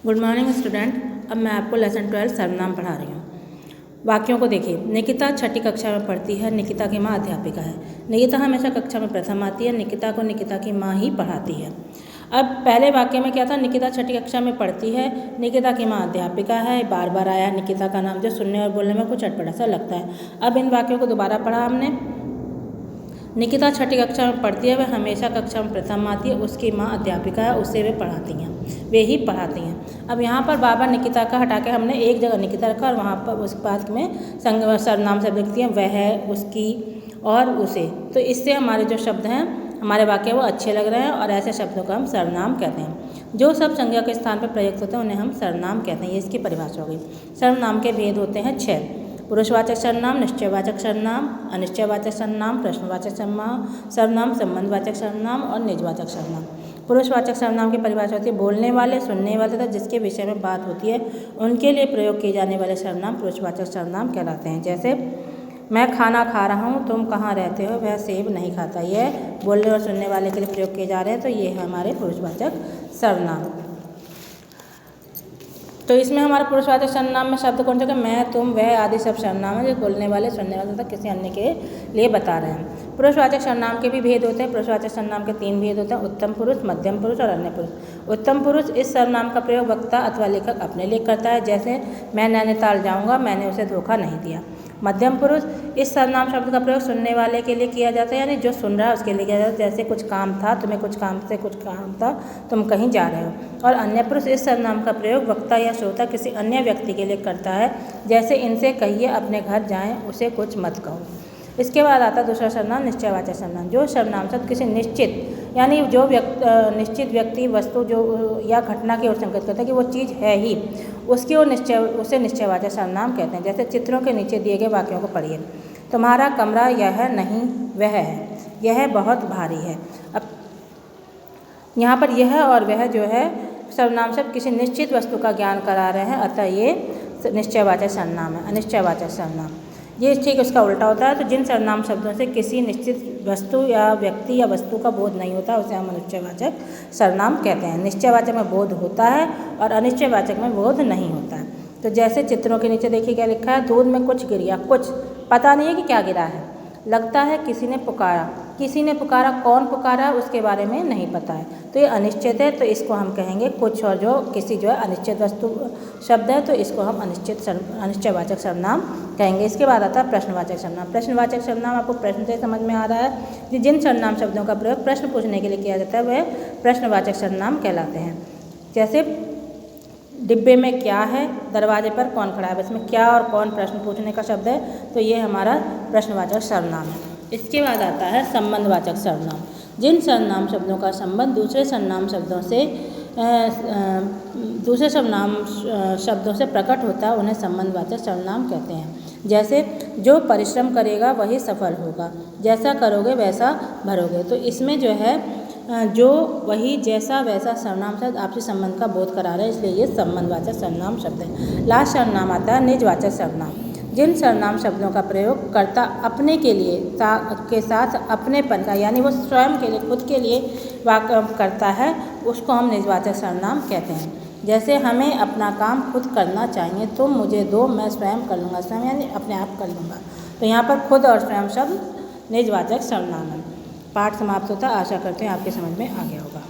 Good morning student. अब मैं आपको लेसन 12 सर्वनाम पढ़ा रही हूँ। वाक्यों को देखिए। निकिता छठी कक्षा में पढ़ती है। निकिता की माँ अध्यापिका है। निकिता हमेशा कक्षा में प्रथम आती है। निकिता को निकिता की माँ ही पढ़ाती है। अब पहले वाक्य में क्या था? निकिता छठी कक्षा में पढ़ती है। निकिता की माँ अध्यापिका है। बार बार आया निकिता का नाम, जो सुनने और बोलने में कुछ अटपटा सा लगता है। अब इन वाक्यों को दोबारा पढ़ा हमने। निकिता छठी कक्षा में पढ़ती है। वह हमेशा कक्षा में प्रथम आती है। उसकी माँ अध्यापिका है, उसे वे ही पढ़ाती हैं। अब यहाँ पर बार बार निकिता का हटा के हमने एक जगह निकिता रखा और वहाँ पर उस बाद में सर्वनाम शब्द लिखती हैं, वह, उसकी और उसे। तो इससे हमारे जो शब्द हैं, हमारे वाक्य वो अच्छे लग रहे हैं और ऐसे शब्दों को हम सर्वनाम कहते हैं। जो सब संज्ञा के स्थान पर प्रयुक्त होते हैं उन्हें हम सर्वनाम कहते हैं। ये इसकी परिभाषा हो गई। सर्वनाम के भेद होते हैं 6। पुरुषवाचक सर्वनाम, निश्चयवाचक सर्वनाम, अनिश्चयवाचक सर्वनाम, प्रश्नवाचक सर्वनाम, संबंधवाचक सर्वनाम और निजवाचक सर्वनाम। पुरुषवाचक सर्वनाम की परिभाषा होती है बोलने वाले, सुनने वाले तथा जिसके विषय में बात होती है उनके लिए प्रयोग किए जाने वाले सर्वनाम पुरुषवाचक सर्वनाम कहलाते हैं। जैसे मैं खाना खा रहा हूँ, तुम कहाँ रहते हो, वह सेब नहीं खाता। यह बोलने और सुनने वाले के लिए प्रयोग किए जा रहे हैं, तो ये है हमारे पुरुषवाचक सर्वनाम। तो इसमें हमारे पुरुषवाचक सर्वनाम में शब्द कौन से? मैं, तुम, वह आदि सब सर्वनाम है जो बोलने वाले, सुनने वाले तथा किसी अन्य के लिए बता रहे हैं। पुरुषवाचक सर्वनाम के भी भेद होते हैं। पुरुषवाचक सर्वनाम के 3 भेद होते हैं: उत्तम पुरुष, मध्यम पुरुष और अन्य पुरुष। उत्तम पुरुष इस सर्वनाम का प्रयोग वक्ता अथवा लेखक अपने लिए करता है। जैसे मैं नैनीताल जाऊँगा, मैंने उसे धोखा नहीं दिया। मध्यम पुरुष इस सर्वनाम शब्द का प्रयोग सुनने वाले के लिए किया जाता है, यानी जो सुन रहा है उसके लिए किया जाता है। जैसे कुछ काम था, तुम्हें कुछ काम था, तुम कहीं जा रहे हो। और अन्य पुरुष इस सर्वनाम का प्रयोग वक्ता या श्रोता किसी अन्य व्यक्ति के लिए करता है। जैसे इनसे कहिए अपने घर जाएं, उसे कुछ मत कहो। इसके बाद आता है दूसरा सर्वनाम, निश्चयवाचक सर्वनाम। जो सर्वनाम शब्द किसी निश्चित, यानी जो निश्चित व्यक्ति, वस्तु जो या घटना की ओर संकेत करता है कि वो चीज़ है ही, उसकी ओर उसे निश्चयवाचक सर्वनाम कहते हैं। जैसे चित्रों के नीचे दिए गए वाक्यों को पढ़िए। तुम्हारा कमरा यह नहीं वह है, यह बहुत भारी है। अब यहाँ पर यह और वह जो है सर्वनाम शब्द किसी निश्चित वस्तु का ज्ञान करा रहे हैं, अतः ये निश्चयवाचक सर्वनाम है। अनिश्चयवाचक सर्वनाम ये ठीक उसका उल्टा होता है। तो जिन सर्वनाम शब्दों से किसी निश्चित वस्तु या व्यक्ति या वस्तु का बोध नहीं होता उसे हम अनिश्चयवाचक सर्वनाम कहते हैं। निश्चयवाचक में बोध होता है और अनिश्चयवाचक में बोध नहीं होता है। तो जैसे चित्रों के नीचे देखिए क्या लिखा है, दूध में कुछ गिर गया। कुछ पता नहीं है कि क्या गिरा है, लगता है किसी ने पुकारा। किसी ने पुकारा, कौन पुकारा उसके बारे में नहीं पता है, तो ये अनिश्चित है, तो इसको हम कहेंगे कुछ। और जो किसी जो है अनिश्चित वस्तु शब्द है, तो इसको हम अनिश्चयवाचक सर्वनाम कहेंगे। इसके बाद आता है प्रश्नवाचक सर्वनाम। प्रश्नवाचक सर्वनाम आपको प्रश्न से समझ में आ रहा है कि जिन सर्वनाम शब्दों का प्रयोग प्रश्न पूछने के लिए किया जाता है वह प्रश्नवाचक सर्वनाम कहलाते हैं। जैसे डिब्बे में क्या है, दरवाजे पर कौन खड़ा है। इसमें क्या और कौन प्रश्न पूछने का शब्द है, तो ये हमारा प्रश्नवाचक सर्वनाम है। इसके बाद आता है संबंधवाचक सर्वनाम। जिन सर्वनाम शब्दों का संबंध दूसरे सर्वनाम शब्दों से प्रकट होता है उन्हें संबंधवाचक सर्वनाम कहते हैं। जैसे जो परिश्रम करेगा वही सफल होगा, जैसा करोगे वैसा भरोगे। तो इसमें जो है जो, वही, जैसा, वैसा सर्वनाम शब्द आपसी संबंध का बोध करा रहे हैं, इसलिए ये संबंधवाचक सर्वनाम शब्द है। लास्ट सर्वनाम आता है निजवाचक सर्वनाम। जिन सर्वनाम शब्दों का प्रयोग कर्ता अपने के लिए के साथ अपनेपन का, यानी वो स्वयं के लिए, खुद के लिए वाक्य करता है, उसको हम निजवाचक सर्वनाम कहते हैं। जैसे हमें अपना काम खुद करना चाहिए, तुम मुझे दो, मैं स्वयं कर लूँगा। स्वयं यानी अपने आप कर लूँगा। तो यहाँ पर खुद और स्वयं शब्द निजवाचक सर्वनाम है। पाठ समाप्त होता है। आशा करते हैं आपके समझ में आ गया होगा।